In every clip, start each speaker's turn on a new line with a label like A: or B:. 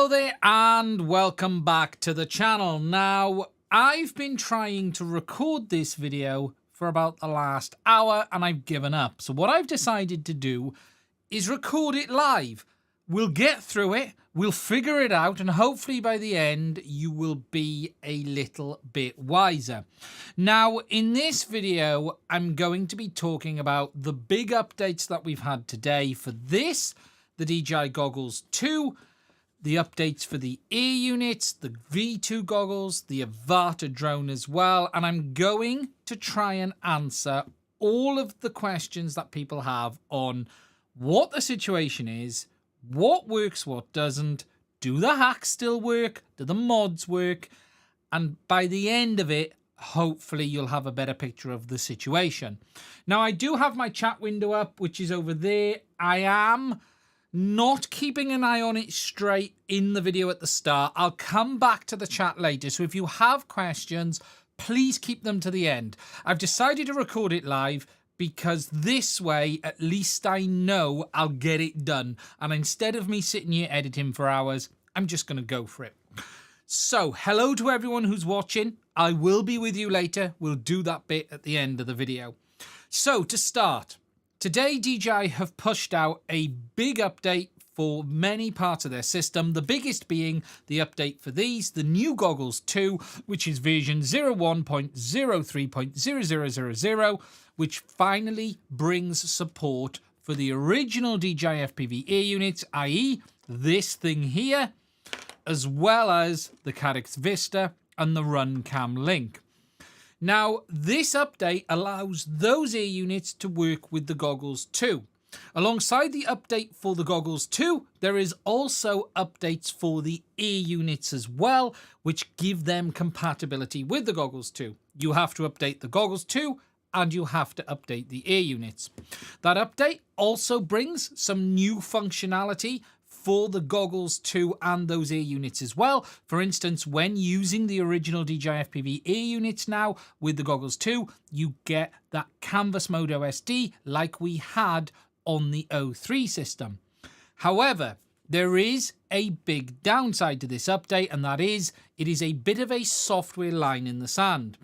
A: Hello there and welcome back to the channel. Now, I've been trying to record this video for about the last hour and I've given up. So what I've decided to do is record it live. We'll get through it, we'll figure it out, and hopefully by the end you will be a little bit wiser. Now, in this video, I'm going to be talking about the big updates that we've had today for this, the DJI Goggles 2, the updates for the Airunit, the V2 goggles, the Avata drone as well, and I'm going to try and answer all of the questions that people have on what the situation is, what works, what doesn't, do the hacks still work, do the mods work, and by the end of it, hopefully you'll have a better picture of the situation. Now, I do have my chat window up, which is over there. I am not keeping an eye on it straight in the video at the start. I'll come back to the chat later, so if you have questions, please keep them to the end. I've decided to record it live because this way, at least I know I'll get it done. And instead of me sitting here editing for hours, I'm just going to go for it. So, hello to everyone who's watching. I will be with you later. We'll do that bit at the end of the video. So, to start, today DJI have pushed out a big update for many parts of their system, the biggest being the update for these, the new Goggles 2, which is version 01.03.0000, which finally brings support for the original DJI FPV Airunit, i.e. this thing here, as well as the Caddx Vista and the RunCam Link. Now, this update allows those Airunits to work with the Goggles 2. Alongside the update for the Goggles 2, there is also updates for the Airunits as well, which give them compatibility with the Goggles 2. You have to update the Goggles 2 and you have to update the Airunits. That update also brings some new functionality for the Goggles 2 and those Airunits as well. For instance, when using the original DJI FPV Airunits now with the Goggles 2, you get that canvas mode OSD like we had on the O3 system. However, there is a big downside to this update, and that is it is a bit of a software line in the sand.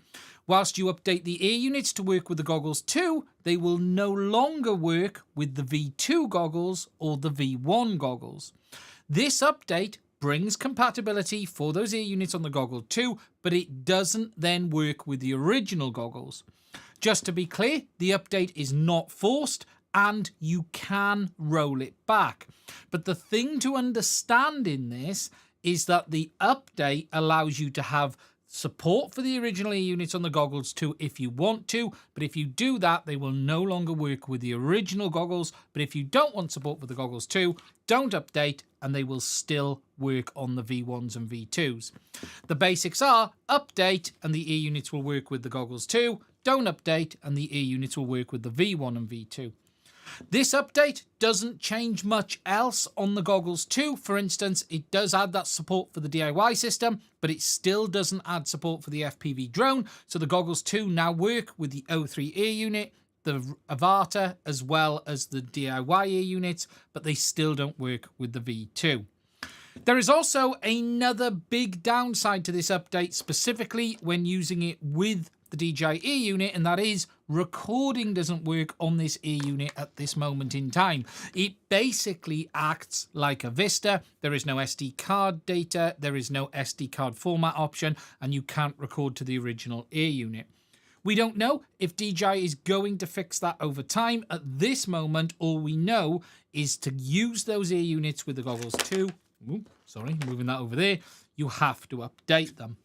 A: Whilst you update the Airunits to work with the Goggles 2, they will no longer work with the V2 goggles or the V1 goggles. This update brings compatibility for those Airunits on the Goggle 2, but it doesn't then work with the original goggles. Just to be clear, the update is not forced and you can roll it back. But the thing to understand in this is that the update allows you to have support for the original Airunits on the Goggles 2 if you want to, but if you do that, they will no longer work with the original goggles. But if you don't want support for the Goggles 2, don't update and they will still work on the V1s and V2s. The basics are update and the Airunits will work with the Goggles 2, don't update and the Airunits will work with the V1 and V2. This update doesn't change much else on the Goggles 2. For instance, it does add that support for the DIY system, but it still doesn't add support for the FPV drone. So the Goggles 2 now work with the O3 Airunit, the Avata, as well as the DIY Airunits, but they still don't work with the V2. There is also another big downside to this update, specifically when using it with the DJI Airunit, and that is recording doesn't work on this Airunit at this moment in time. It basically acts like a Vista. There is no SD card data, there is no SD card format option, and you can't record to the original Airunit. We don't know if DJI is going to fix that over time. At this moment, all we know is to use those Airunits with the Goggles 2. Moving that over there. You have to update them.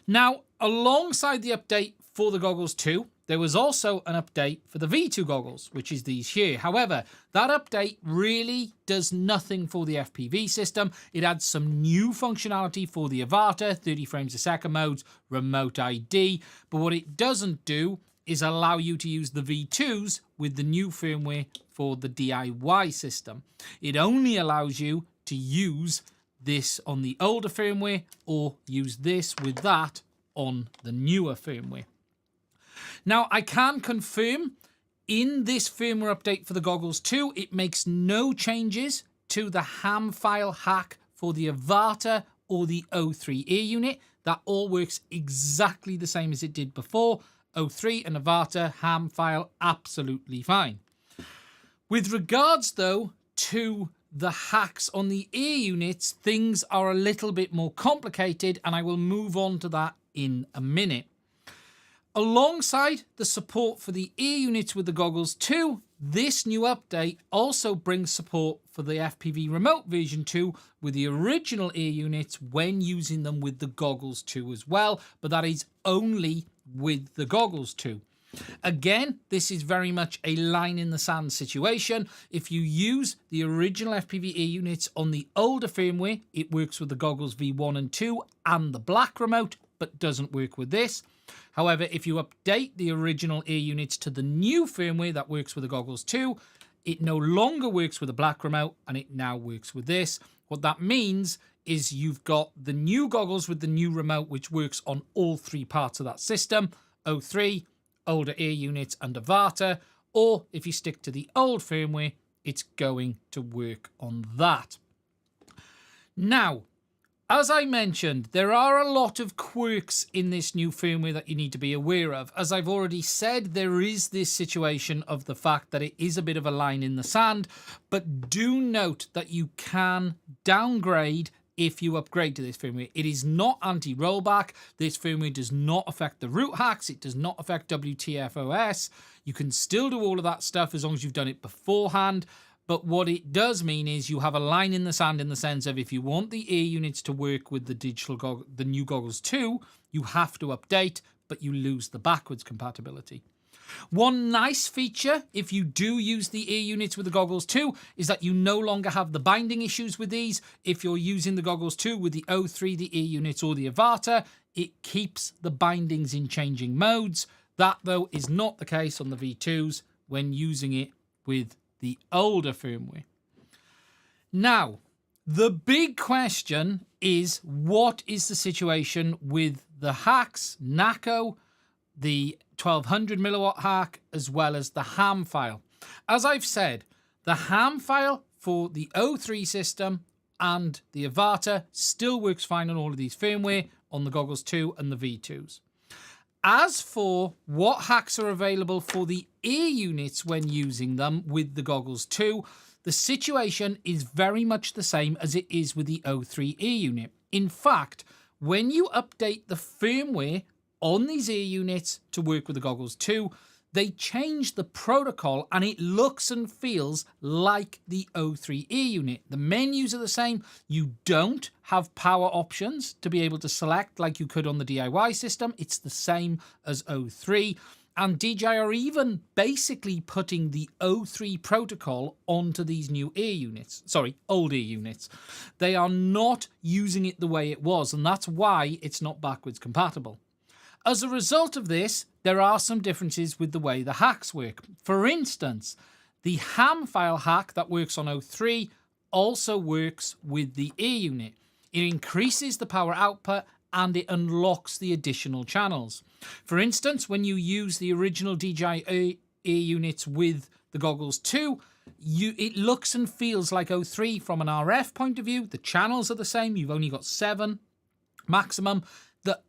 A: Now, alongside the update for the Goggles 2, there was also an update for the V2 goggles, which is these here. However, that update really does nothing for the FPV system. It adds some new functionality for the Avata, 30 frames a second modes, remote ID, but what it doesn't do is allow you to use the V2s with the new firmware for the DIY system. It only allows you to use this on the older firmware or use this with that on the newer firmware. Now, I can confirm in this firmware update for the Goggles 2, it makes no changes to the ham file hack for the Avata or the O3 ear unit. That all works exactly the same as it did before. O3 and Avata ham file, absolutely fine. With regards, though, to the hacks on the ear units, things are a little bit more complicated, and I will move on to that in a minute. Alongside the support for the ear units with the goggles 2, this new update also brings support for the FPV Remote version 2 with the original ear units when using them with the goggles 2 as well, but that is only with the goggles 2. Again, this is very much a line in the sand situation. If you use the original FPV ear units on the older firmware, it works with the goggles V1 and 2 and the black remote, but doesn't work with this. However, if you update the original ear units to the new firmware that works with the goggles 2, it no longer works with the black remote and it now works with this. What that means is you've got the new goggles with the new remote, which works on all 3 parts of that system, O3, older ear units and Avata, or if you stick to the old firmware, it's going to work on that. Now, as I mentioned, there are a lot of quirks in this new firmware that you need to be aware of. As I've already said, there is this situation of the fact that it is a bit of a line in the sand, but do note that you can downgrade if you upgrade to this firmware. It is not anti-rollback. This firmware does not affect the root hacks. It does not affect WTFOS. You can still do all of that stuff as long as you've done it beforehand. But what it does mean is you have a line in the sand in the sense of if you want the ear units to work with the new goggles 2, you have to update, but you lose the backwards compatibility. One nice feature, if you do use the ear units with the goggles 2, is that you no longer have the binding issues with these. If you're using the goggles 2 with the O3, the ear units, or the Avata, it keeps the bindings in changing modes. That, though, is not the case on the V2s when using it with the older firmware. Now, the big question is, what is the situation with the hacks, NACO, the 1200 milliwatt hack, as well as the ham file? As I've said, the ham file for the O3 system and the Avata still works fine on all of these firmware on the goggles 2 and the V2s. As for what hacks are available for the ear units when using them with the goggles 2, the situation is very much the same as it is with the O3 ear unit. In fact, when you update the firmware on these ear units to work with the goggles 2, they change the protocol and it looks and feels like the O3 ear unit. The menus are the same. You don't have power options to be able to select like you could on the DIY system. It's the same as O3. And DJI are even basically putting the O3 protocol onto these new ear units. Sorry, old ear units. They are not using it the way it was, and that's why it's not backwards compatible. As a result of this, there are some differences with the way the hacks work. For instance, the ham file hack that works on O3 also works with the ear unit. It increases the power output and it unlocks the additional channels. For instance, when you use the original DJI ear units with the goggles 2, it looks and feels like O3 from an RF point of view. The channels are the same. You've only got 7 maximum.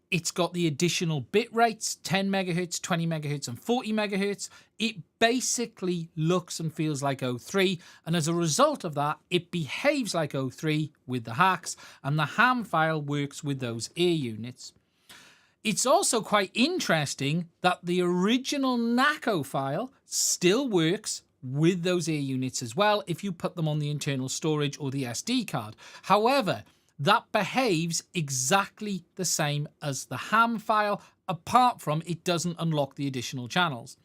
A: It's got the additional bit rates, 10 megahertz, 20 megahertz, and 40 megahertz. It basically looks and feels like O3, and as a result of that, it behaves like O3 with the hacks, and the ham file works with those ear units. It's also quite interesting that the original NACO file still works with those ear units as well if you put them on the internal storage or the SD card. However, that behaves exactly the same as the ham file, apart from it doesn't unlock the additional channels.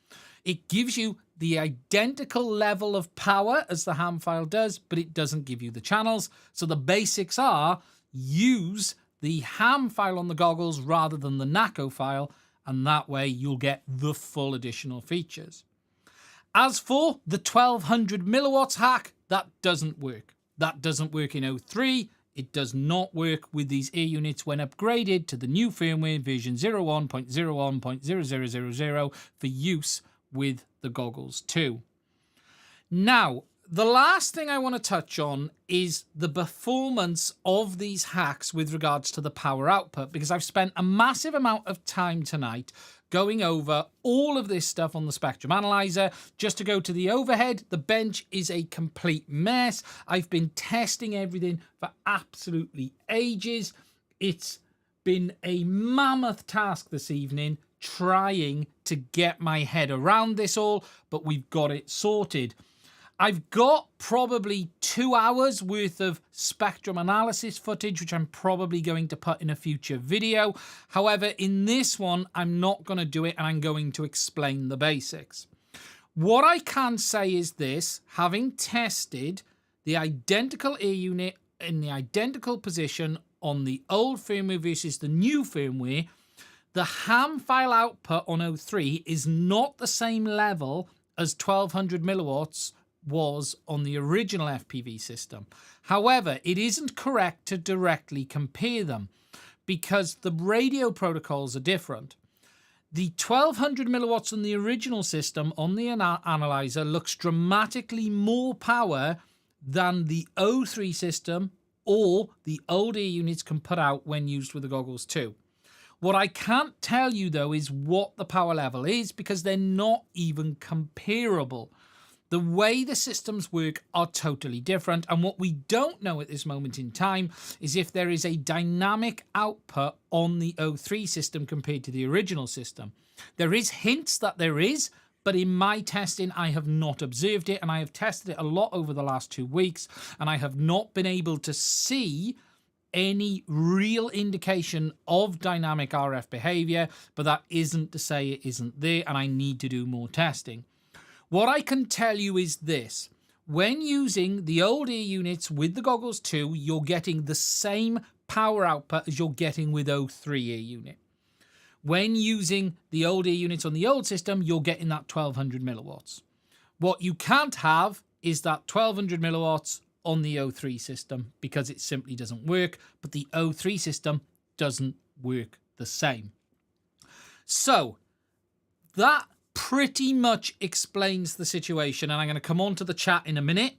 A: It gives you the identical level of power as the ham file does, but it doesn't give you the channels. So the basics are use the ham file on the goggles rather than the NACO file, and that way you'll get the full additional features. As for the 1200 milliwatts hack, that doesn't work. That doesn't work in O3. It does not work with these ear units when upgraded to the new firmware version 01.01.0000 for use with the goggles 2. Now, The last thing I want to touch on is the performance of these hacks with regards to the power output, because I've spent a massive amount of time tonight going over all of this stuff on the spectrum analyzer. Just to go to the overhead, the bench is a complete mess. I've been testing everything for absolutely ages. It's been a mammoth task this evening trying to get my head around this all, but we've got it sorted. I've got probably 2 hours worth of spectrum analysis footage, which I'm probably going to put in a future video. However, in this one, I'm not going to do it, and I'm going to explain the basics. What I can say is this: having tested the identical air unit in the identical position on the old firmware versus the new firmware, the ham file output on 03 is not the same level as 1200 milliwatts was on the original FPV system. However, it isn't correct to directly compare them because the radio protocols are different. The 1200 milliwatts on the original system on the analyzer looks dramatically more power than the 03 system or the old air units can put out when used with the goggles too. What I can't tell you though is what the power level is, because they're not even comparable. The way the systems work are totally different, and what we don't know at this moment in time is if there is a dynamic output on the 03 system compared to the original system. There is hints that there is, but in my testing I have not observed it, and I have tested it a lot over the last 2 weeks, and I have not been able to see any real indication of dynamic RF behavior, but that isn't to say it isn't there, and I need to do more testing. What I can tell you is this: when using the old air units with the goggles 2, you're getting the same power output as you're getting with 03 air unit. When using the old air units on the old system, you're getting that 1200 milliwatts. What you can't have is that 1200 milliwatts on the 03 system, because it simply doesn't work, but the 03 system doesn't work the same. So that pretty much explains the situation, and I'm going to come on to the chat in a minute.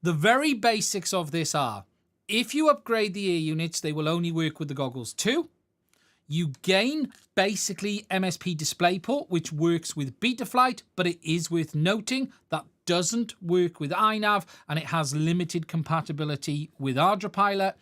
A: The very basics of this are: if you upgrade the air units, they will only work with the goggles 2. You gain basically MSP DisplayPort, which works with Betaflight, but it is worth noting that doesn't work with iNav, and it has limited compatibility with ArduPilot.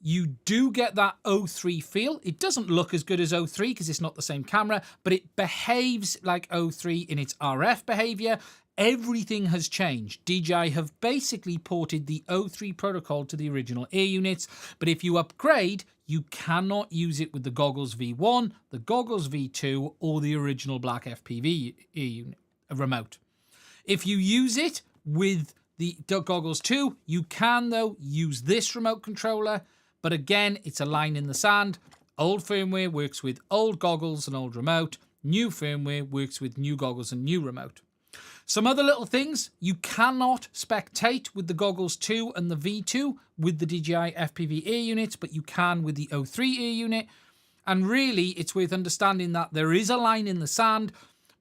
A: You do get that 03 feel. It doesn't look as good as 03 because it's not the same camera, but it behaves like 03 in its RF behavior. Everything has changed. DJI have basically ported the 03 protocol to the original air units, but if you upgrade, you cannot use it with the goggles V1, the goggles V2, or the original black FPV air unit remote. If you use it with the goggles 2, you can though use this remote controller. But again, it's a line in the sand. Old firmware works with old goggles and old remote. New firmware works with new goggles and new remote. Some other little things: you cannot spectate with the goggles 2 and the V2 with the DJI FPV air unit, but you can with the 03 air unit. And really, it's worth understanding that there is a line in the sand,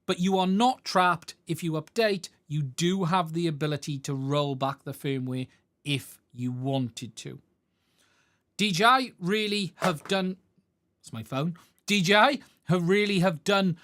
A: but you are not trapped. If you update, you do have the ability to roll back the firmware if you wanted to. DJI really have done, it's my phone, DJI really have done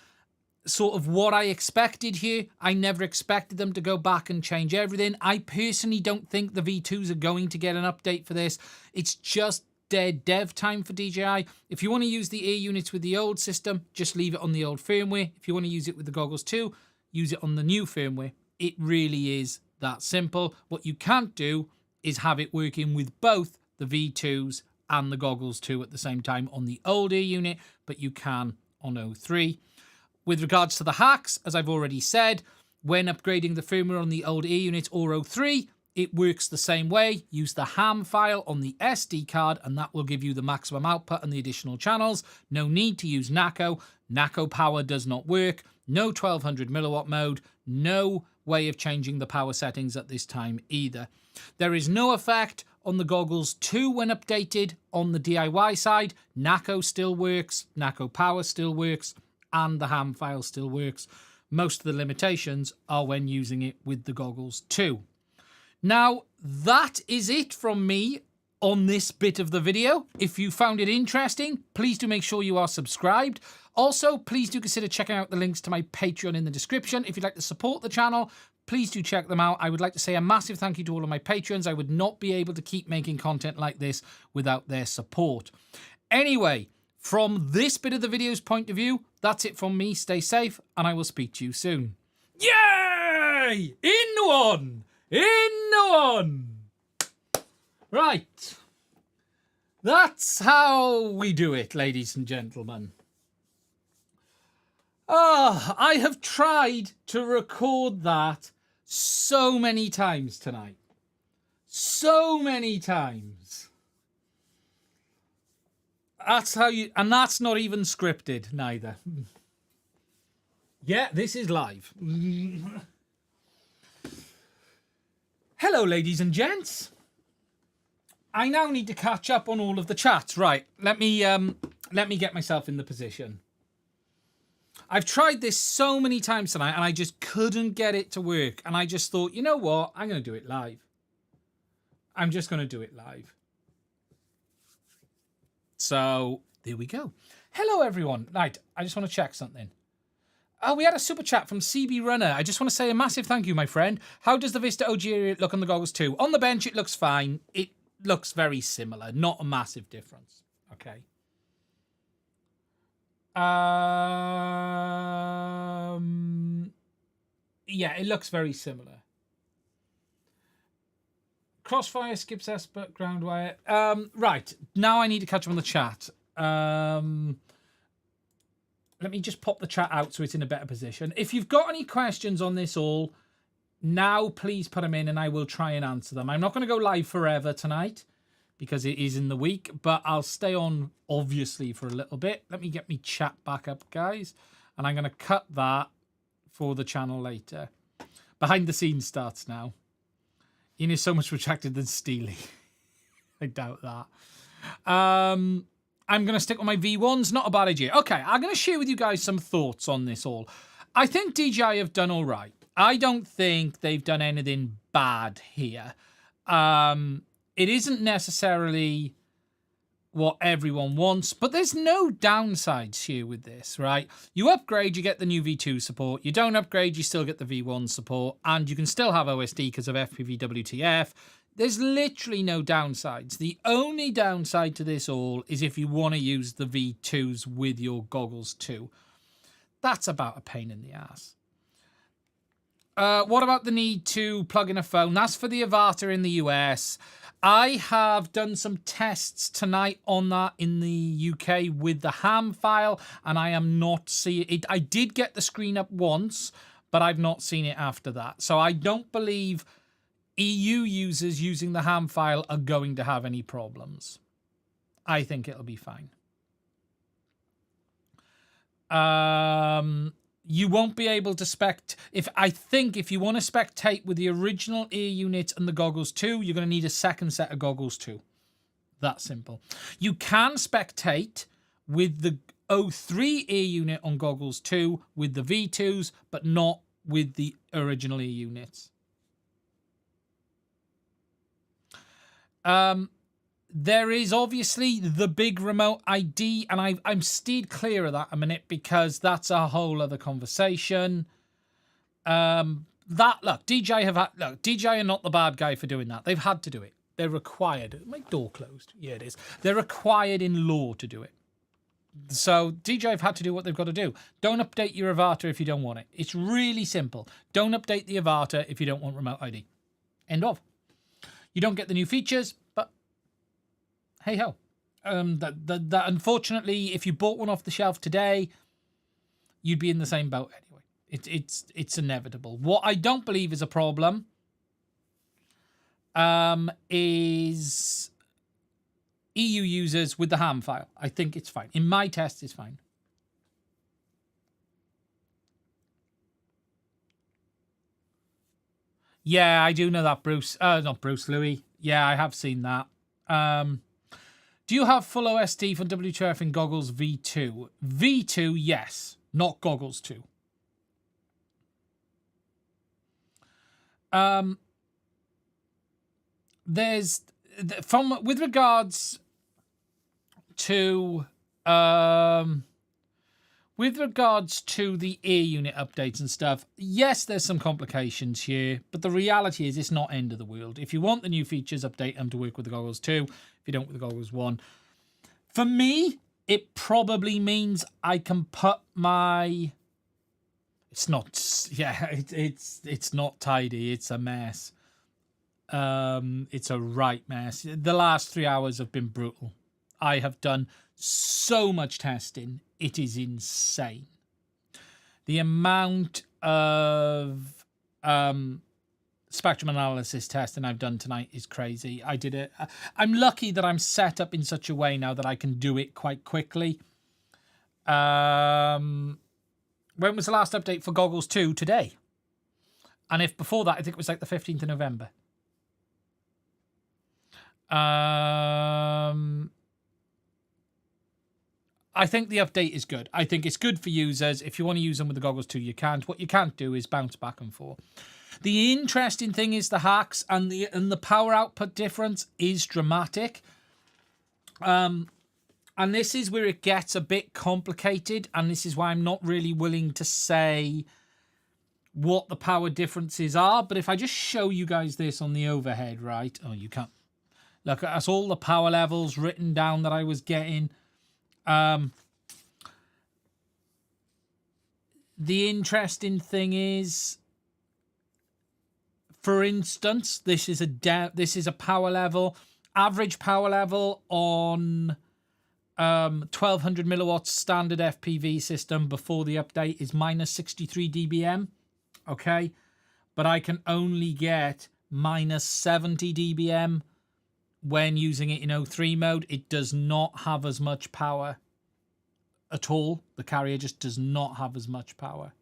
A: sort of what I expected here. I never expected them to go back and change everything. I personally don't think the V2s are going to get an update for this. It's just dead dev time for DJI. If you want to use the air units with the old system, just leave it on the old firmware. If you want to use it with the goggles 2, use it on the new firmware. It really is that simple. What you can't do is have it working with both the V2s and the goggles 2 at the same time on the old air unit, but you can on 03. With regards to the hacks, as I've already said, when upgrading the firmware on the old air unit or 03, it works the same way. Use the ham file on the SD card, and that will give you the maximum output and the additional channels. No need to use NACO. NACO power does not work. No 1200 milliwatt mode. No way of changing the power settings at this time either. There is no effect on the goggles 2 when updated on the DIY side. NACO still works, NACO power still works, and the ham file still works. Most of the limitations are when using it with the goggles 2. Now, that is it from me on this bit of the video. If you found it interesting, please do make sure you are subscribed. Also, please do consider checking out the links to my Patreon in the description. If you'd like to support the channel, please do check them out. I would like to say a massive thank you to all of my patrons. I would not be able to keep making content like this without their support. Anyway, from this bit of the video's point of view, that's it from me. Stay safe, and I will speak to you soon. Yay! In one! In one! Right. That's how we do it, ladies and gentlemen. I have tried to record that so many times tonight. So many times. That's how you... And that's not even scripted, neither. Yeah, this is live. Hello, ladies and gents. I now need to catch up on all of the chats. Right, let me get myself in the position. I've tried this so many times tonight and I just couldn't get it to work. And I just thought, you know what? I'm going to do it live. I'm just going to do it live. So, there we go. Hello, everyone. Right, I just want to check something. Oh, we had a super chat from CB Runner. I just want to say a massive thank you, my friend. How does the Vista OG look on the goggles too? On the bench, it looks fine. It looks very similar. Not a massive difference. Okay. Yeah, it looks very similar. Crossfire, skips S, but ground wire. Right, now I need to catch up on the chat. Let me just pop the chat out so it's in a better position. If you've got any questions on this all, now please put them in and I will try and answer them. I'm not going to go live forever tonight because it is in the week, but I'll stay on, obviously, for a little bit. Let me get me chat back up, guys. And I'm going to cut that for the channel later. Behind the scenes starts now. Ian is so much retracted than Steely. I doubt that. I'm going to stick with my V1s. Not a bad idea. Okay, I'm going to share with you guys some thoughts on this all. I think DJI have done all right. I don't think they've done anything bad here. It isn't necessarily what everyone wants, but there's no downsides here with this, right? You upgrade, you get the new V2 support. You don't upgrade, you still get the V1 support, and you can still have OSD because of FPV WTF. There's literally no downsides. The only downside to this all is if you want to use the V2s with your goggles too. That's about a pain in the ass. What about the need to plug in a phone? That's for the Avata in the US. I have done some tests tonight on that in the UK with the ham file, and I am not seeing it. I did get the screen up once, but I've not seen it after that. So I don't believe EU users using the ham file are going to have any problems. I think it'll be fine. You won't be able to I think if you want to spectate with the original ear unit and the goggles too, you're going to need a second set of goggles too. That simple. You can spectate with the O3 ear unit on goggles too, with the V2s, but not with the original ear units. There is obviously the big remote ID, and I'm steered clear of that a minute because that's a whole other conversation. DJI are not the bad guy for doing that. They've had to do it. They're required. My door closed. Yeah, it is. They're required in law to do it. So DJI have had to do what they've got to do. Don't update your Avata if you don't want it. It's really simple. Don't update the Avata if you don't want remote ID. End of. You don't get the new features, but hey ho. That unfortunately, if you bought one off the shelf today, you'd be in the same boat anyway. It's inevitable. What I don't believe is a problem is EU users with the ham file. I think it's fine. In my test, it's fine. Yeah, I do know that, Bruce. Not Bruce, Louis. Yeah, I have seen that. Do you have full OSD for WTF in goggles V2? V2, yes. Not goggles 2. there's with regards to the air unit updates and stuff, yes, there's some complications here, but the reality is it's not end of the world. If you want the new features, update them to work with the goggles 2. If you don't with the goggles 1. For me, it probably means I can put my... It's not... Yeah, it's not tidy. It's a mess. It's a right mess. The last 3 hours have been brutal. I have done so much testing. It is insane. The amount of spectrum analysis testing I've done tonight is crazy. I did it. I'm lucky that I'm set up in such a way now that I can do it quite quickly. When was the last update for Goggles 2? Today. And if before that, I think it was like the 15th of November. I think the update is good. I think it's good for users. If you want to use them with the Goggles 2, you can't. What you can't do is bounce back and forth. The interesting thing is the hacks and the power output difference is dramatic. And this is where it gets a bit complicated, and this is why I'm not really willing to say what the power differences are. But if I just show you guys this on the overhead, right? Oh, you can't. Look, that's all the power levels written down that I was getting. The interesting thing is, for instance, this is a power level, average power level on 1200 milliwatts standard FPV system before the update is minus 63 dBm. Okay, but I can only get minus 70 dBm when using it in O3 mode. It does not have as much power at all. The carrier just does not have as much power.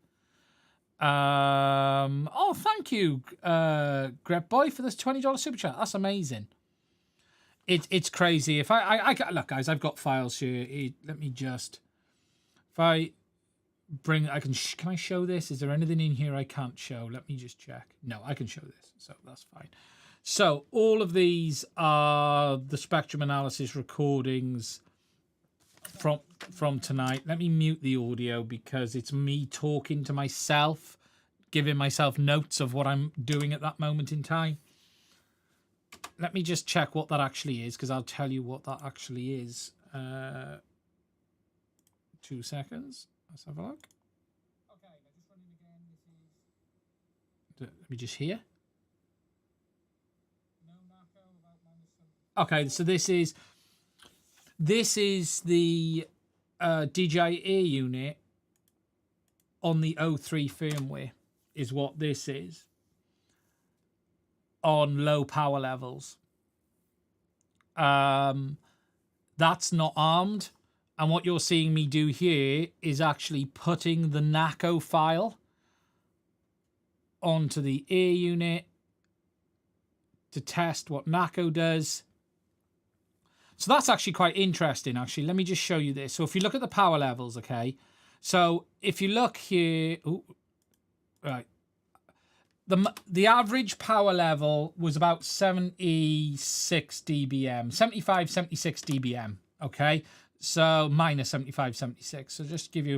A: Oh, thank you, Grep Boy, for this $20 super chat. That's amazing. It's crazy. If I look, guys, I've got files here. Let me just, if I bring, can I show this? Is there anything in here I can't show? Let me just check. No, I can show this, so that's fine. So all of these are the spectrum analysis recordings from tonight. Let me mute the audio because it's me talking to myself, giving myself notes of what I'm doing at that moment in time. Let me just check what that actually is, because I'll tell you what that actually is. 2 seconds. Let's have a look. Okay, just running again. Let me just hear. Okay, so this is the DJI Air unit on the O3 firmware, is what this is, on low power levels. That's not armed, and what you're seeing me do here is actually putting the NACO file onto the Air unit to test what NACO does. So that's actually quite interesting, actually. Let me just show you this. So if you look at the power levels, okay? So if you look here... Ooh, right. The average power level was about 76 dBm. 75, 76 dBm, okay? So minus 75, 76. So just to give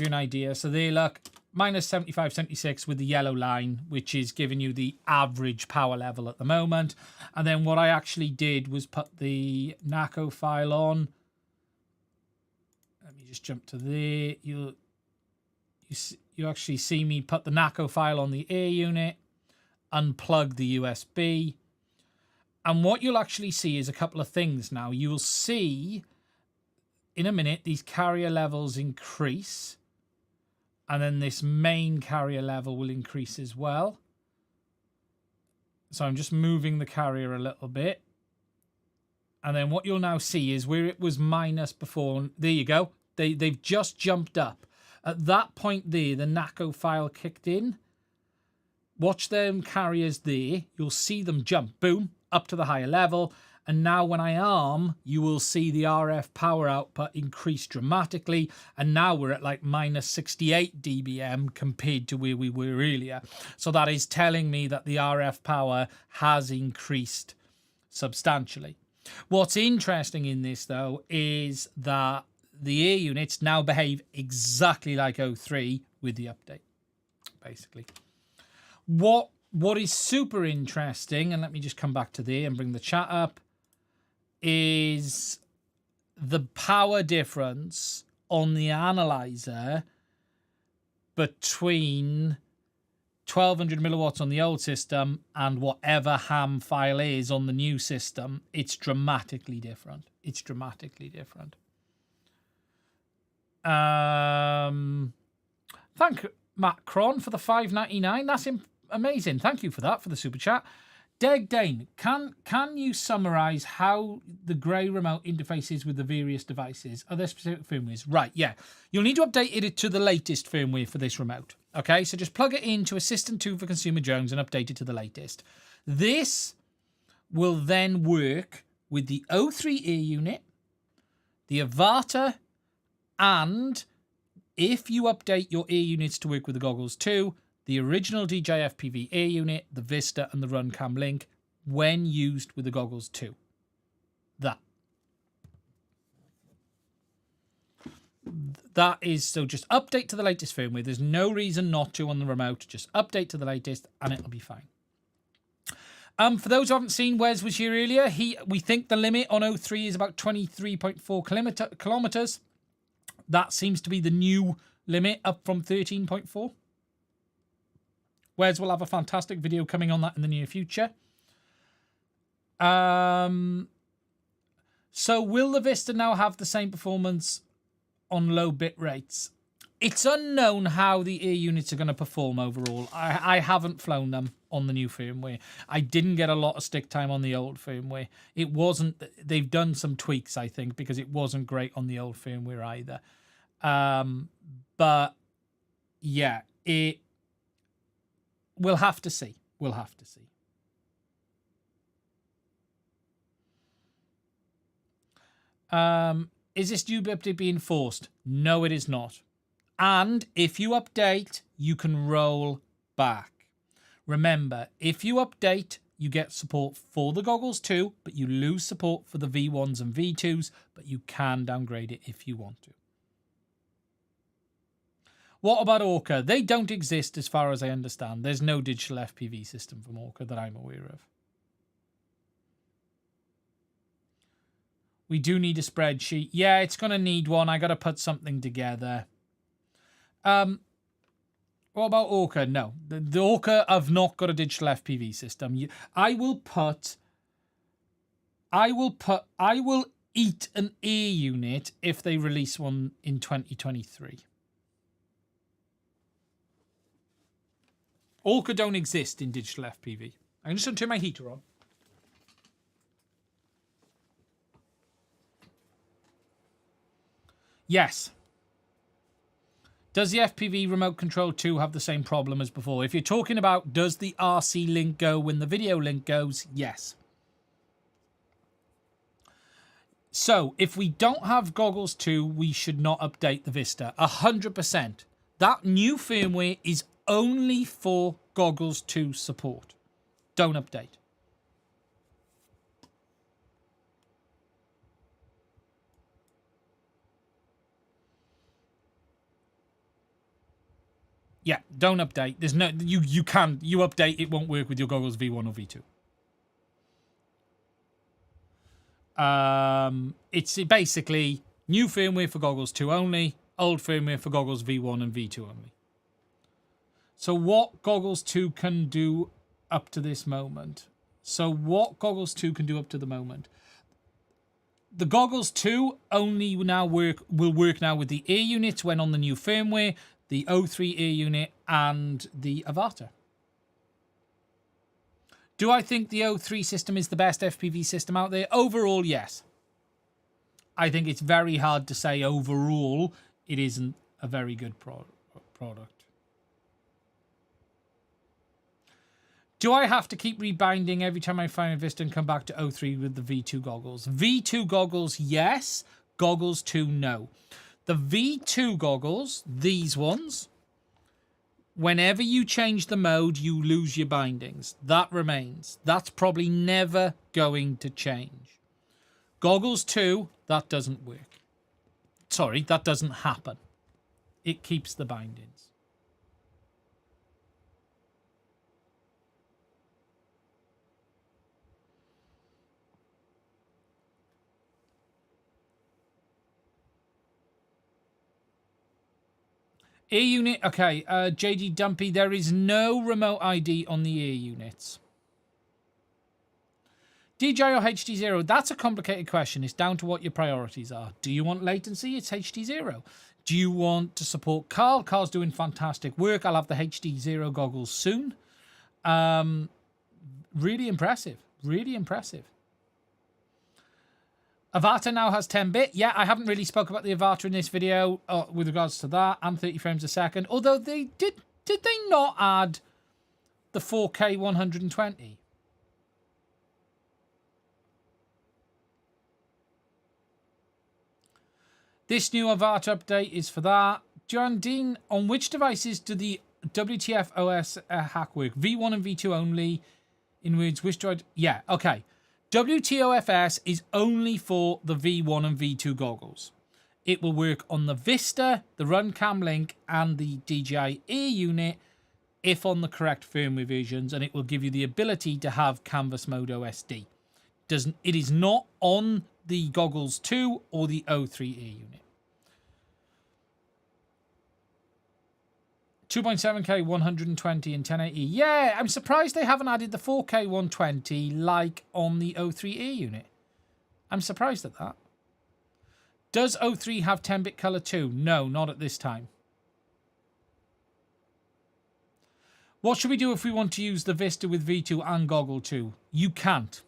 A: you an idea. So they look minus 75, 76 with the yellow line, which is giving you the average power level at the moment. And then what I actually did was put the NACO file on. Let me just jump to there. You actually see me put the NACO file on the Air unit, unplug the USB. And what you'll actually see is a couple of things now. You'll see in a minute these carrier levels increase. And then this main carrier level will increase as well. So I'm just moving the carrier a little bit. And then what you'll now see is where it was minus before. There you go. They've just jumped up. At that point there, the NACO file kicked in. Watch them carriers there. You'll see them jump, boom, up to the higher level. And now when I arm, you will see the RF power output increase dramatically. And now we're at like minus 68 dBm compared to where we were earlier. So that is telling me that the RF power has increased substantially. What's interesting in this, though, is that the air units now behave exactly like 03 with the update, basically. What is super interesting, and let me just come back to there and bring the chat up, is the power difference on the analyzer between 1200 milliwatts on the old system and whatever ham file is on the new system. It's dramatically different. It's dramatically different. Thank Matt Cron for the $5.99. That's amazing. Thank you for that, for the super chat. Deg Dane, can you summarize how the grey remote interfaces with the various devices? Are there specific firmwares? Right, yeah. You'll need to update it to the latest firmware for this remote. Okay, so just plug it into Assistant 2 for Consumer Jones and update it to the latest. This will then work with the 03 air unit, the Avata, and if you update your air units to work with the goggles too, the original DJI FPV air unit, the Vista, and the RunCam Link when used with the goggles too. That is, so just update to the latest firmware. There's no reason not to on the remote. Just update to the latest and it'll be fine. For those who haven't seen, Wes was here earlier. We think the limit on 03 is about 23.4 kilometers. That seems to be the new limit, up from 13.4. Wes will have a fantastic video coming on that in the near future. So will the Vista now have the same performance on low bit rates? It's unknown how the air units are going to perform overall. I haven't flown them on the new firmware. I didn't get a lot of stick time on the old firmware. It wasn't, they've done some tweaks, I think, because it wasn't great on the old firmware either. But yeah, we'll have to see. We'll have to see. Is this new update being forced? No, it is not. And if you update, you can roll back. Remember, if you update, you get support for the goggles too, but you lose support for the V1s and V2s, but you can downgrade it if you want to. What about Orqa? They don't exist as far as I understand. There's no digital FPV system from Orqa that I'm aware of. We do need a spreadsheet. Yeah, it's going to need one. I got to put something together. What about Orqa? No. The Orqa have not got a digital FPV system. I will eat an air unit if they release one in 2023. Orqa don't exist in digital FPV. I'm just going to turn my heater on. Yes. Does the FPV Remote Control 2 have the same problem as before? If you're talking about does the RC link go when the video link goes, yes. So if we don't have Goggles 2, we should not update the Vista. 100%. That new firmware is only for Goggles 2 support. Don't update. Yeah, don't update. There's no you update, it won't work with your Goggles V1 or V2. It's basically new firmware for Goggles 2 only, old firmware for Goggles V1 and V2 only. So what Goggles 2 can do up to this moment? The Goggles 2 only now will work now with the air units when on the new firmware, the 03 air unit and the Avata. Do I think the 03 system is the best FPV system out there? Overall, yes. I think it's very hard to say overall it isn't a very good product. Do I have to keep rebinding every time I find a Vista and come back to 03 with the V2 goggles? V2 goggles, yes. Goggles 2, no. The V2 goggles, these ones, whenever you change the mode, you lose your bindings. That remains. That's probably never going to change. Goggles 2, that doesn't work. Sorry, that doesn't happen. It keeps the bindings. Air unit, okay, JD Dumpy, there is no remote ID on the air units. DJI or HDZero, that's a complicated question. It's down to what your priorities are. Do you want latency? It's HDZero. Do you want to support Carl? Carl's doing fantastic work. I'll have the HDZero goggles soon. Really impressive. Really impressive. Avatar now has 10-bit. Yeah, I haven't really spoke about the Avatar in this video with regards to that, and 30 frames a second. Although they did they not add the 4K 120? This new Avatar update is for that. John Dean, on which devices do the WTF OS hack work? V1 and V2 only. In words, which droid? Yeah, okay. WTOFS is only for the V1 and V2 goggles. It will work on the Vista, the Runcam Link, and the DJI Air unit if on the correct firmware versions, and it will give you the ability to have Canvas Mode OSD. It is not on the Goggles 2 or the 03 Air unit. 2.7K 120 and 1080. Yeah, I'm surprised they haven't added the 4K 120 like on the 03 Air unit. I'm surprised at that. Does 03 have 10-bit color too? No, not at this time. What should we do if we want to use the Vista with V2 and Goggle 2? You can't.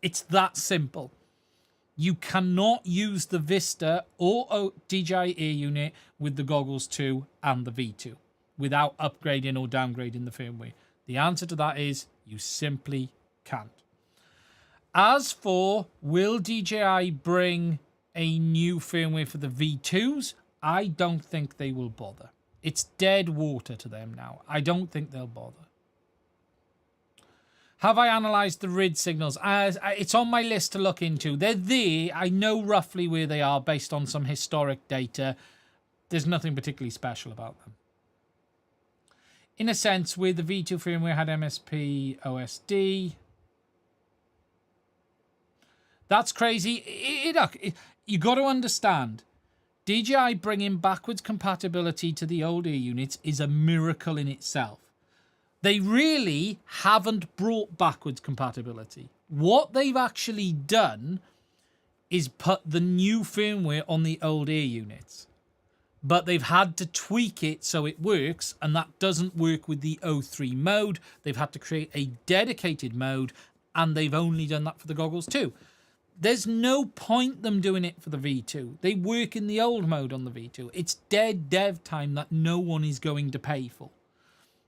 A: It's that simple. You cannot use the Vista or DJI Air unit with the Goggles 2 and the V2 without upgrading or downgrading the firmware. The answer to that is you simply can't. As for will DJI bring a new firmware for the V2s, I don't think they will bother. It's dead water to them now. I don't think they'll bother. Have I analysed the RID signals? It's on my list to look into. They're there. I know roughly where they are based on some historic data. There's nothing particularly special about them. In a sense, where the V2 firmware had MSP OSD. That's crazy. You got to understand, DJI bringing backwards compatibility to the old Air units is a miracle in itself. They really haven't brought backwards compatibility. What they've actually done is put the new firmware on the old Air units. But they've had to tweak it so it works, and that doesn't work with the 03 mode. They've had to create a dedicated mode, and they've only done that for the Goggles too. There's no point them doing it for the V2. They work in the old mode on the V2. It's dead dev time that no one is going to pay for.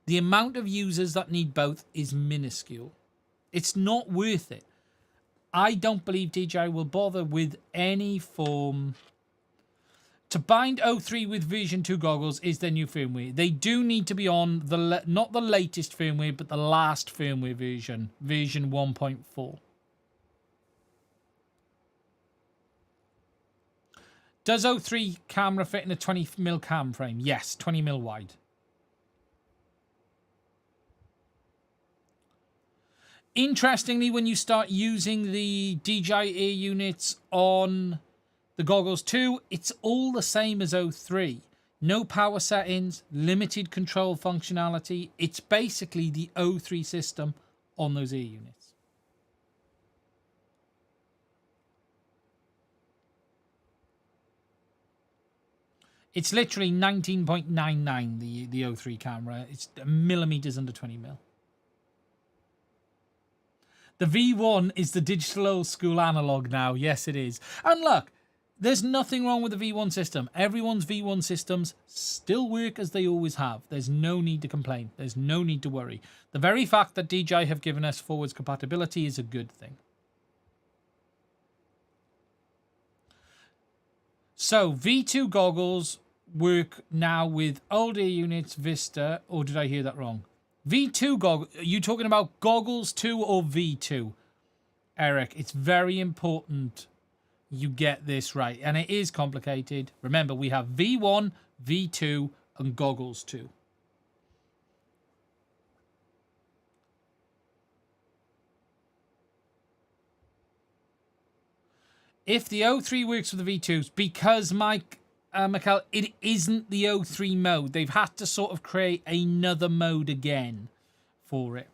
A: The amount of users that need both is minuscule. It's not worth it. I don't believe DJI will bother with any form. To bind 03 with version 2 goggles is their new firmware. They do need to be on the not the latest firmware, but the last firmware version 1.4. Does 03 camera fit in a 20mm cam frame? Yes, 20mm wide. Interestingly, when you start using the DJI Air units on the Goggles 2, it's all the same as 03. No power settings, limited control functionality. It's basically the 03 system on those Air units. It's literally 19.99, the 03 camera. It's millimeters under 20mm. The V1 is the digital old school analog now. Yes, it is. And look, There's nothing wrong with the V1 system. Everyone's V1 systems still work as they always have. There's no need to complain. There's no need to worry. The very fact that DJI have given us forwards compatibility is a good thing. So, V2 goggles work now with old Airunits, Vista, or did I hear that wrong? V2 goggles, are you talking about goggles 2 or V2? Eric, it's very important you get this right, and it is complicated. Remember, we have V1, V2, and goggles 2. If the O3 works with the V2s, because Michael, it isn't the O3 mode. They've had to sort of create another mode again for it.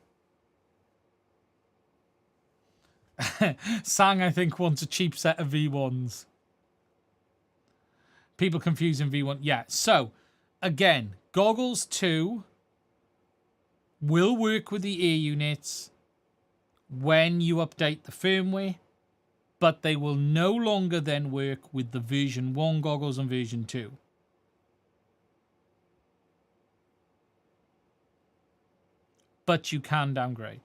A: Sang, I think, wants a cheap set of V1s. People confusing V1. Yeah, so, again, goggles 2 will work with the Airunits when you update the firmware, but they will no longer then work with the version 1 goggles and version 2. But you can downgrade.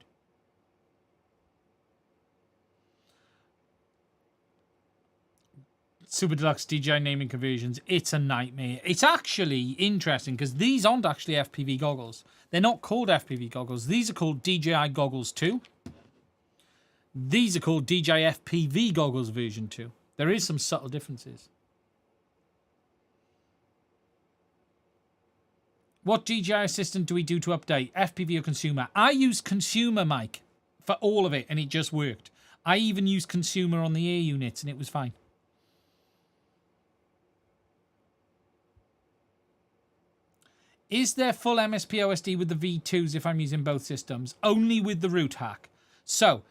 A: Super Deluxe DJI naming conversions, it's a nightmare. It's actually interesting because these aren't actually FPV goggles. They're not called FPV goggles. These are called DJI Goggles 2. These are called DJI FPV Goggles version 2. There is some subtle differences. What DJI assistant do we do to update? FPV or consumer? I use consumer, Mike, for all of it, and it just worked. I even used consumer on the Airunits, and it was fine. Is there full MSP OSD with the V2s if I'm using both systems? Only with the root hack. So,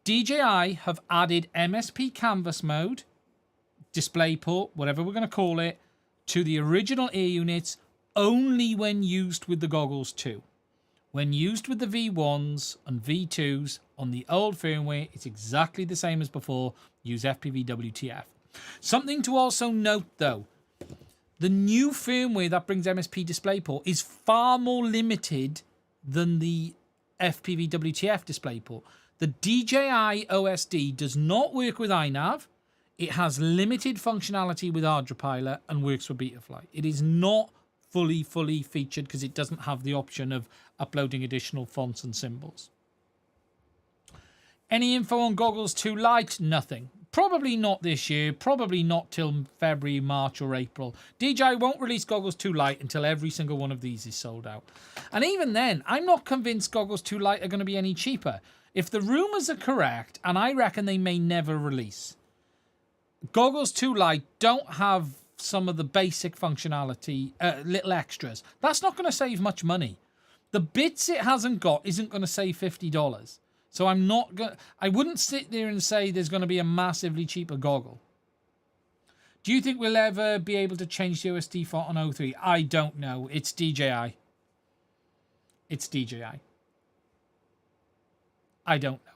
A: DJI have added MSP canvas mode, DisplayPort, whatever we're going to call it, to the original Airunits only when used with the goggles 2. When used with the V1s and V2s on the old firmware, it's exactly the same as before. Use FPV WTF. Something to also note though, the new firmware that brings MSP DisplayPort is far more limited than the FPV WTF DisplayPort. The DJI OSD does not work with iNav. It has limited functionality with ArduPilot and works with Betaflight. It is not fully featured because it doesn't have the option of uploading additional fonts and symbols. Any info on goggles 2 Lite? Nothing. Probably not this year. Probably not till February, March or April. DJI won't release goggles 2 Lite until every single one of these is sold out. And even then, I'm not convinced goggles 2 Lite are going to be any cheaper. If the rumours are correct, and I reckon they may never release, goggles 2 Lite don't have some of the basic functionality, little extras. That's not going to save much money. The bits it hasn't got isn't going to save $50. So I wouldn't sit there and say there's going to be a massively cheaper goggle. Do you think we'll ever be able to change the OSD font on O3? I don't know. It's DJI. It's DJI. I don't know.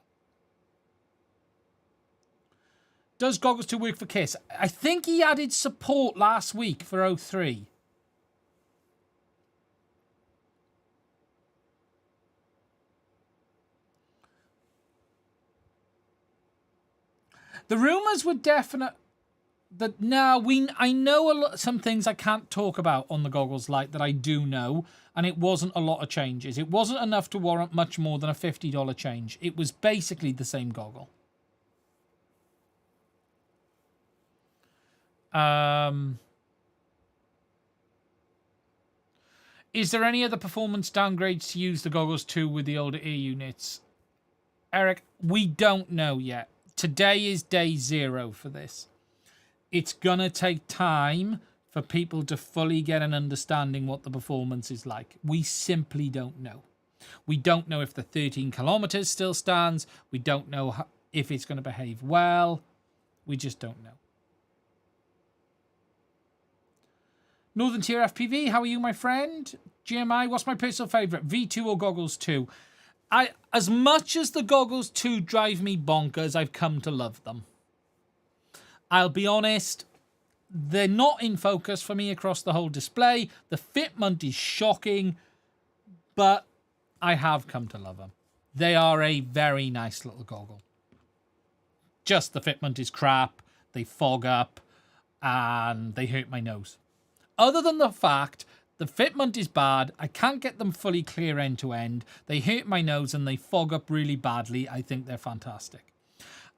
A: Does goggles 2 work for KISS? I think he added support last week for O3. The rumours were definite that I know some things I can't talk about on the goggles Lite that I do know, and it wasn't a lot of changes. It wasn't enough to warrant much more than a $50 change. It was basically the same goggle. Is there any other performance downgrades to use the goggles 2 with the older Airunits? Eric, we don't know yet. Today is day 0 for this. It's going to take time for people to fully get an understanding what the performance is like. We simply don't know. We don't know if the 13 kilometers still stands. We don't know if it's going to behave well. We just don't know. Northern Tier FPV, how are you, my friend? GMI, what's my personal favourite? V2 or goggles 2? As much as the goggles 2 drive me bonkers, I've come to love them. I'll be honest, they're not in focus for me across the whole display. The fitment is shocking, but I have come to love them. They are a very nice little goggle. Just the fitment is crap. They fog up and they hurt my nose. Other than the fact the fitment is bad, I can't get them fully clear end to end. They hurt my nose and they fog up really badly. I think they're fantastic.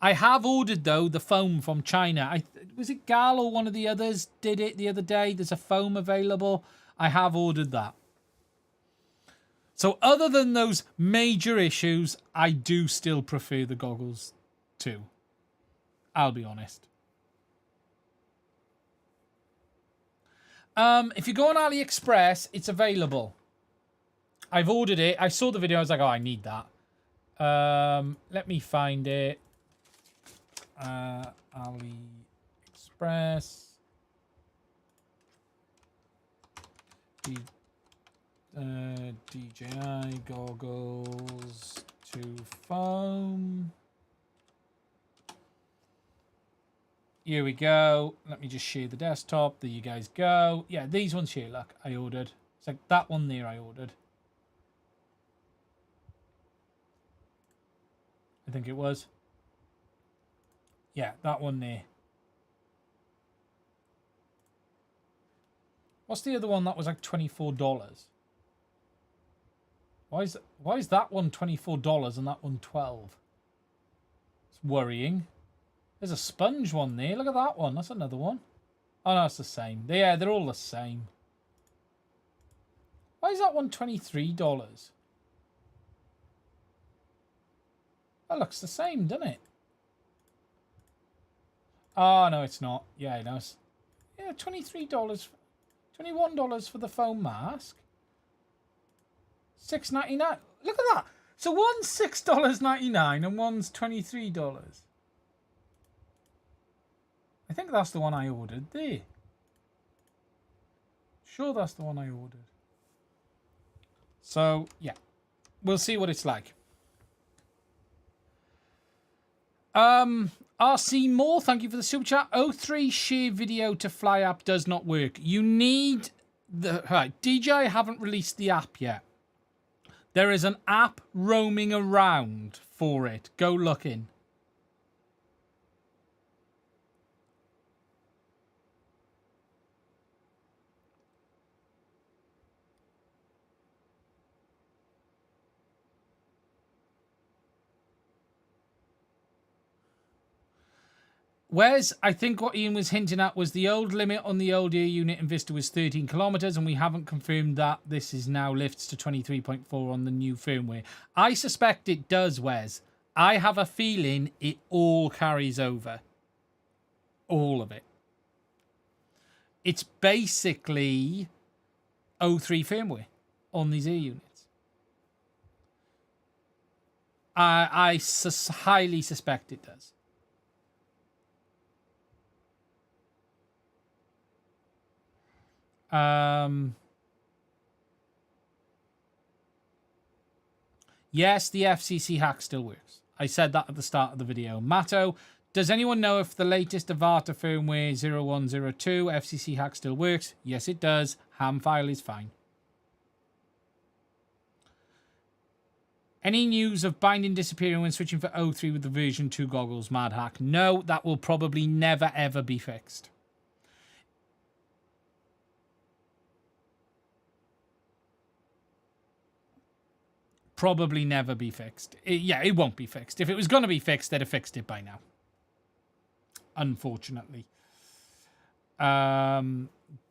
A: I have ordered, though, the foam from China. Was it Gal or one of the others did it the other day? There's a foam available. I have ordered that. So other than those major issues, I do still prefer the goggles too. I'll be honest. If you go on AliExpress, it's available. I've ordered it. I saw the video. I was like, oh, I need that. Let me find it. AliExpress. DJI goggles to foam. Here we go. Let me just share the desktop. There you guys go. Yeah, these ones here, look, I ordered. It's like that one there I ordered. I think it was. Yeah, that one there. What's the other one that was like $24? Why is that one $24 and that one $12? It's worrying. There's a sponge one there. Look at that one. That's another one. Oh, no, it's the same. Yeah, they're all the same. Why is that one $23? That looks the same, doesn't it? Oh, no, it's not. Yeah, it does. Yeah, $23. $21 for the foam mask. $6.99. Look at that. So one's $6.99 and one's $23. I think that's the one I ordered there. Sure, that's the one I ordered. So, yeah. We'll see what it's like. RC Moore, thank you for the super chat. O3 share video to fly app does not work. You need the... Right, DJI haven't released the app yet. There is an app roaming around for it. Go looking. Whereas I think what Ian was hinting at was the old limit on the old Airunit in Vista was 13 kilometers, and we haven't confirmed that this is now lifts to 23.4 on the new firmware. I suspect it does, Wes. I have a feeling it all carries over. All of it. It's basically O3 firmware on these Airunits. I highly suspect it does. Yes, the FCC hack still works. I said that at the start of the video. Matto, does anyone know if the latest Avata firmware 0102 FCC hack still works? Yes, it does. Ham file is fine. Any news of binding disappearing when switching for O3 with the version 2 goggles? Mad hack. No, that will probably never ever be fixed. Probably never be fixed. It won't be fixed. If it was going to be fixed, they'd have fixed it by now. Unfortunately.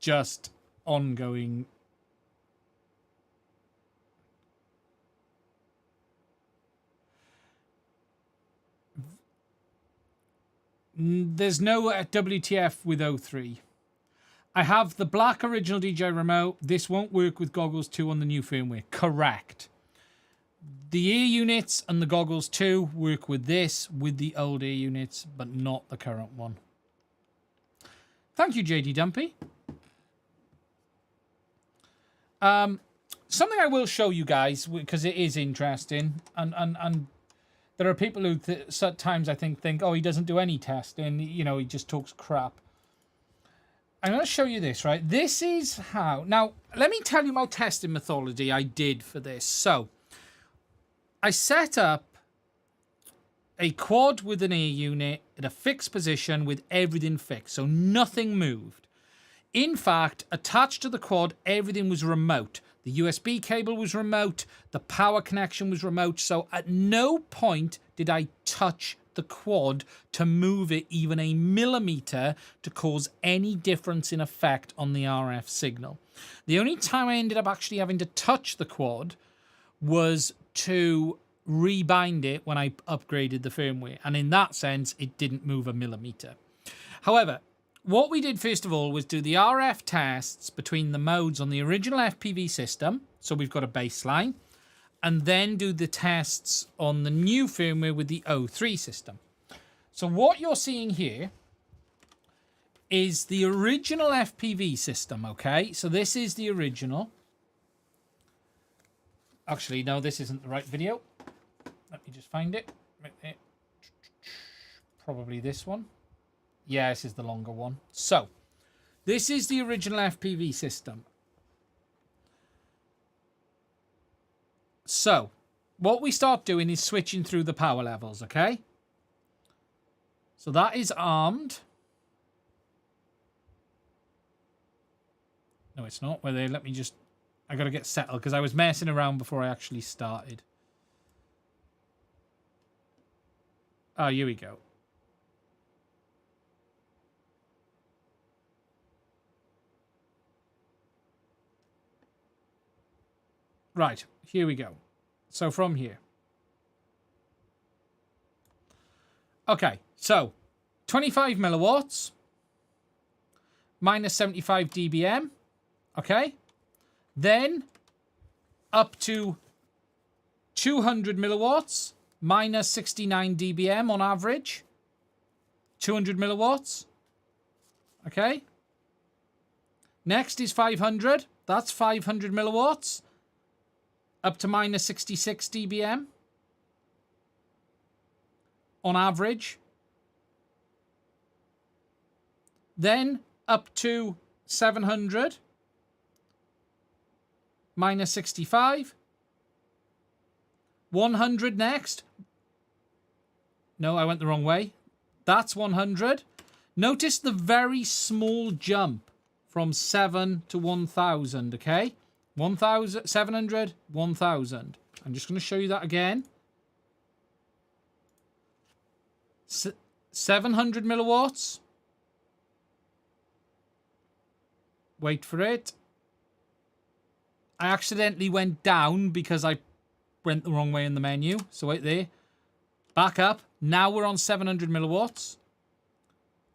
A: Just ongoing. There's no WTF with O3. I have the black original DJI remote. This won't work with goggles 2 on the new firmware. Correct. The Airunits and the goggles too work with this, with the old Airunits, but not the current one. Thank you, JD Dumpy. Something I will show you guys, because it is interesting, and There are people who sometimes I think, oh, he doesn't do any testing, you know, he just talks crap. I'm going to show you this, right? This is how... Now, let me tell you my testing methodology I did for this. So, I set up a quad with an air unit at a fixed position with everything fixed. So, nothing moved. In fact, attached to the quad, everything was remote. The USB cable was remote. The power connection was remote. So, at no point did I touch the quad to move it even a millimeter to cause any difference in effect on the RF signal. The only time I ended up actually having to touch the quad was to rebind it when I upgraded the firmware, and in that sense it didn't move a millimeter. However, what we did first of all was do the RF tests between the modes on the original FPV system, so we've got a baseline, and then do the tests on the new firmware with the O3 system. So what you're seeing here is the original FPV system, okay? So this is the original. Actually, no, this isn't the right video. Let me just find it. Probably this one. Yeah, this is the longer one. So, this is the original FPV system. So, what we start doing is switching through the power levels, okay? So that is armed. No, it's not. Where they let me just... I got to get settled because I was messing around before I actually started. Oh, here we go. Right, here we go. So from here. Okay, so 25 milliwatts, minus 75 dBm, okay? Then up to 200 milliwatts, minus 69 dBm on average. 200 milliwatts, okay? Next is 500, that's 500 milliwatts. Up to minus 66 dBm on average. Then up to 700, minus 65. 100 next. No, I went the wrong way. That's 100. Notice the very small jump from 7 to 1000, okay? 1,000, 700, 1,000. I'm just going to show you that again. 700 milliwatts. Wait for it. I accidentally went down because I went the wrong way in the menu. So wait there. Back up. Now we're on 700 milliwatts.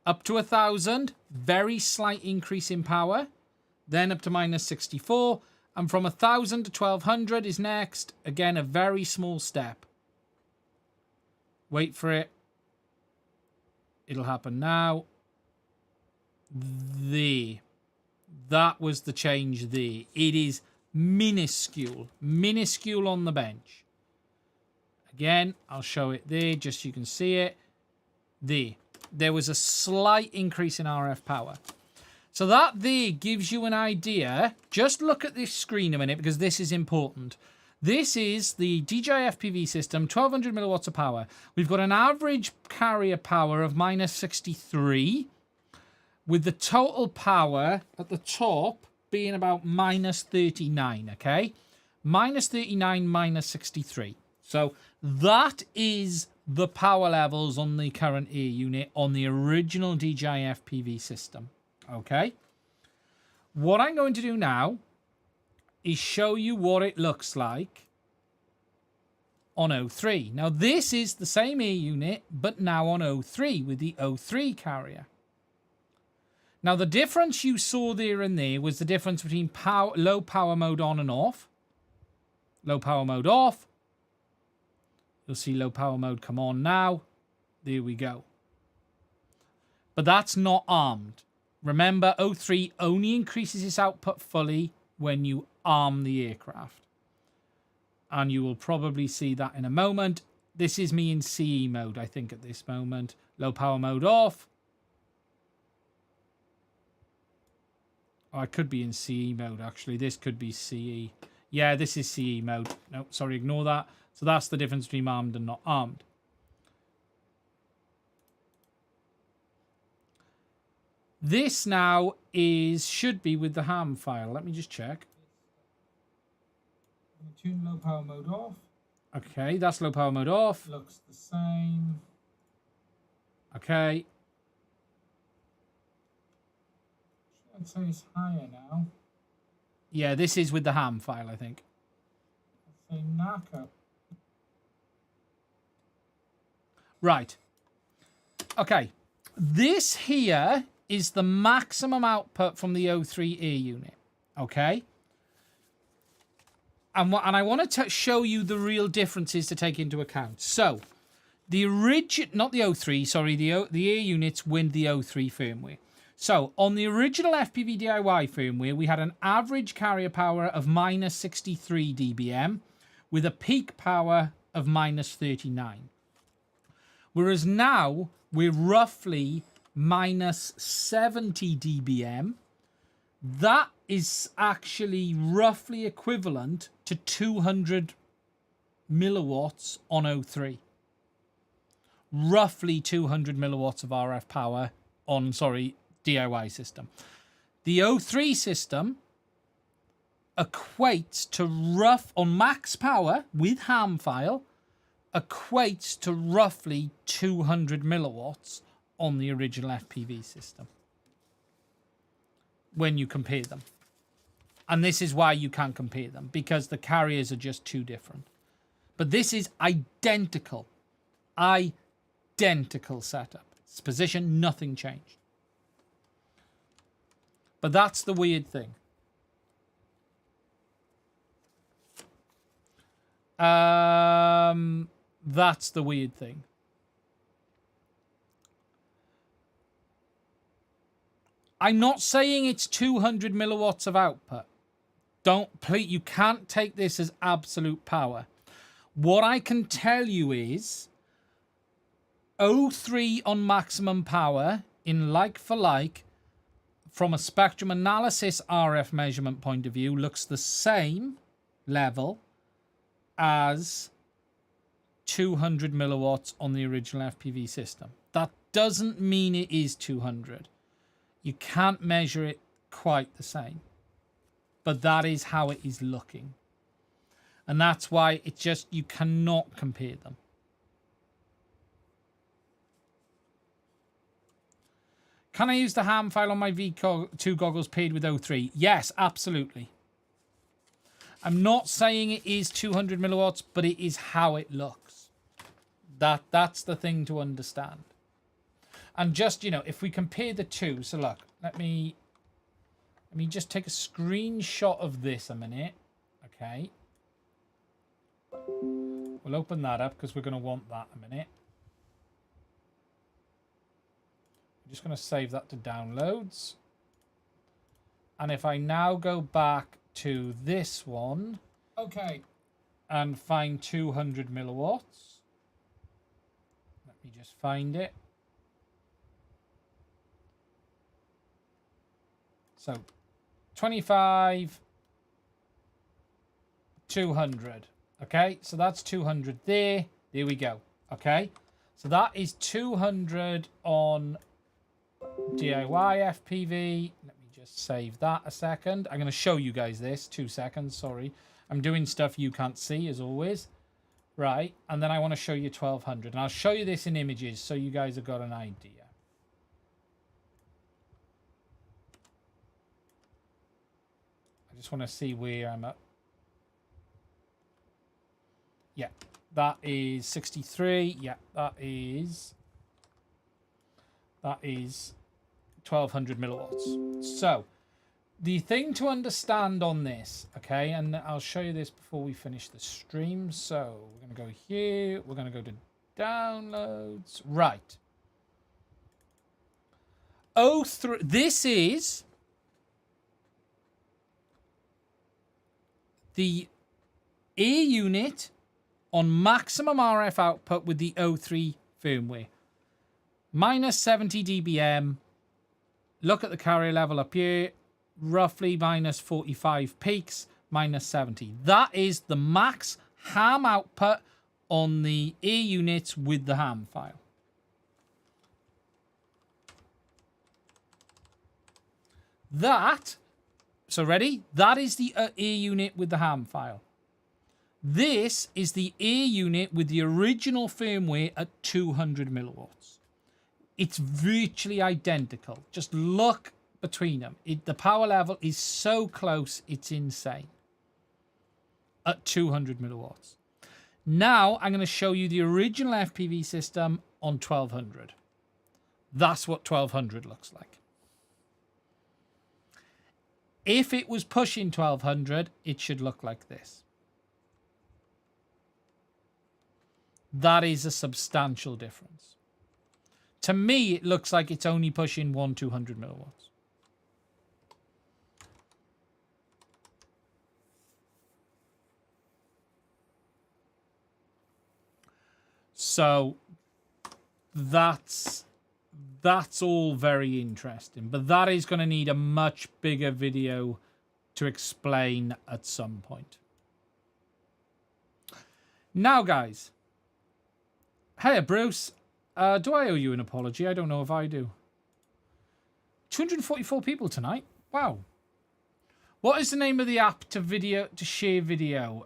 A: Up to 1,000. Very slight increase in power. Then up to minus 64. And from 1,000 to 1,200 is next. Again, a very small step. Wait for it. It'll happen now. There. That was the change there. It is minuscule. Minuscule on the bench. Again, I'll show it there just so you can see it. There. There was a slight increase in RF power. So that there gives you an idea. Just look at this screen a minute because this is important. This is the DJI FPV system, 1,200 milliwatts of power. We've got an average carrier power of minus 63 with the total power at the top being about minus 39, okay? Minus 39, minus 63. So that is the power levels on the current air unit on the original DJI FPV system. Okay, what I'm going to do now is show you what it looks like on O3. Now, this is the same air unit, but now on O3 with the O3 carrier. Now, the difference you saw there and there was the difference between low power mode on and off. Low power mode off. You'll see low power mode come on now. There we go. But that's not armed. Remember, O3 only increases its output fully when you arm the aircraft. And you will probably see that in a moment. This is me in CE mode, I think, at this moment. Low power mode off. Oh, I could be in CE mode, actually. This could be CE. Yeah, this is CE mode. No, sorry, ignore that. So that's the difference between armed and not armed. This now should be with the ham file. Let me just check.
B: Tune low power mode off.
A: Okay, that's low power mode off.
B: Looks the same.
A: Okay.
B: I'd say it's higher now.
A: Yeah, this is with the ham file, I think.
B: I'd say knacker.
A: Right. Okay. This here is the maximum output from the O3 air unit. Okay. And I want to show you the real differences to take into account. So, the not the O3, sorry, the air units win the O3 firmware. So, on the original FPV DIY firmware, we had an average carrier power of minus 63 dBm with a peak power of minus 39. Whereas now, we're roughly minus 70 dBm. That is actually roughly equivalent to 200 milliwatts on O3. Roughly 200 milliwatts of RF power on, DIY system. The O3 system equates to on max power with ham file, equates to roughly 200 milliwatts on the original FPV system when you compare them. And this is why you can't compare them, because the carriers are just too different. But this is identical. Identical setup. Its position, nothing changed. But that's the weird thing. That's the weird thing. I'm not saying it's 200 milliwatts of output. You can't take this as absolute power. What I can tell you is O3 on maximum power in like for like from a spectrum analysis RF measurement point of view looks the same level as 200 milliwatts on the original FPV system. That doesn't mean it is 200. You can't measure it quite the same. But that is how it is looking. And that's why you cannot compare them. Can I use the ham file on my V2 goggles paired with O3? Yes, absolutely. I'm not saying it is 200 milliwatts, but it is how it looks. That's the thing to understand. And just, if we compare the two, so look, let me just take a screenshot of this a minute. Okay. We'll open that up because we're going to want that a minute. I'm just going to save that to downloads. And if I now go back to this one.
B: Okay.
A: And find 200 milliwatts. Let me just find it. So 25, 200. Okay, so that's 200 there. There we go. Okay, so that is 200 on DIY FPV. Let me just save that a second. I'm going to show you guys this. 2 seconds, sorry. I'm doing stuff you can't see, as always. Right, and then I want to show you 1200. And I'll show you this in images so you guys have got an idea. I just want to see where I'm at. Yeah, that is 63. Yeah, that is 1200 milliwatts. So the thing to understand on this, okay, and I'll show you this before we finish the stream. So we're going to go here. We're going to go to downloads. Right. O3. This is the air unit on maximum RF output with the 03 firmware. Minus 70 dBm. Look at the carrier level up here. Roughly minus 45 peaks, minus 70. That is the max ham output on the air units with the ham file. So ready? That is the air unit with the ham file. This is the air unit with the original firmware at 200 milliwatts. It's virtually identical. Just look between them. The power level is so close, it's insane. At 200 milliwatts. Now I'm going to show you the original FPV system on 1200. That's what 1200 looks like. If it was pushing 1200, it should look like this. That is a substantial difference. To me, it looks like it's only pushing 200 milliwatts. So that's all very interesting, but that is going to need a much bigger video to explain at some point. Now, guys. Hey, Bruce. Do I owe you an apology? I don't know if I do. 244 people tonight. Wow. What is the name of the app to share video?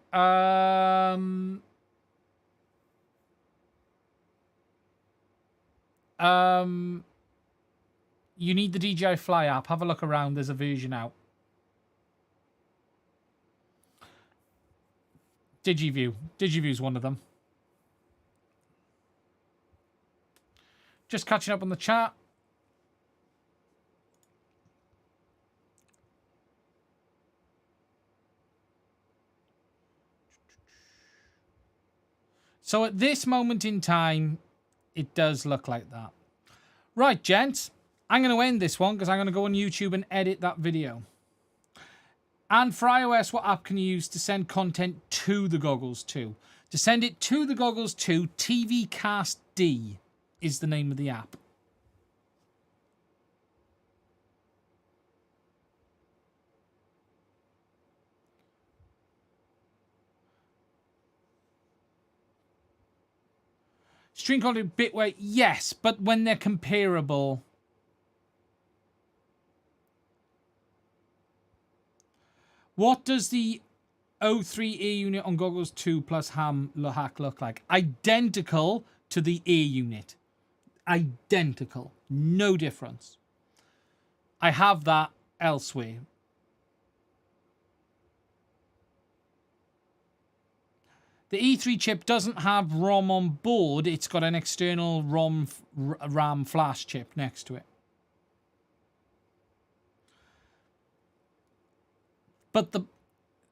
A: You need the DJI Fly app. Have a look around. There's a version out. DigiView. DigiView's one of them. Just catching up on the chat. So at this moment in time, it does look like that. Right, gents. I'm going to end this one because I'm going to go on YouTube and edit that video. And for iOS, what app can you use to send content to the goggles to? To send it to the goggles to, TVcast D is the name of the app. String content bitweight, yes, but when they're comparable. What does the 03 air unit on goggles 2 plus ham hack look like? Identical to the air unit. Identical. No difference. I have that elsewhere. The E3 chip doesn't have ROM on board. It's got an external RAM flash chip next to it.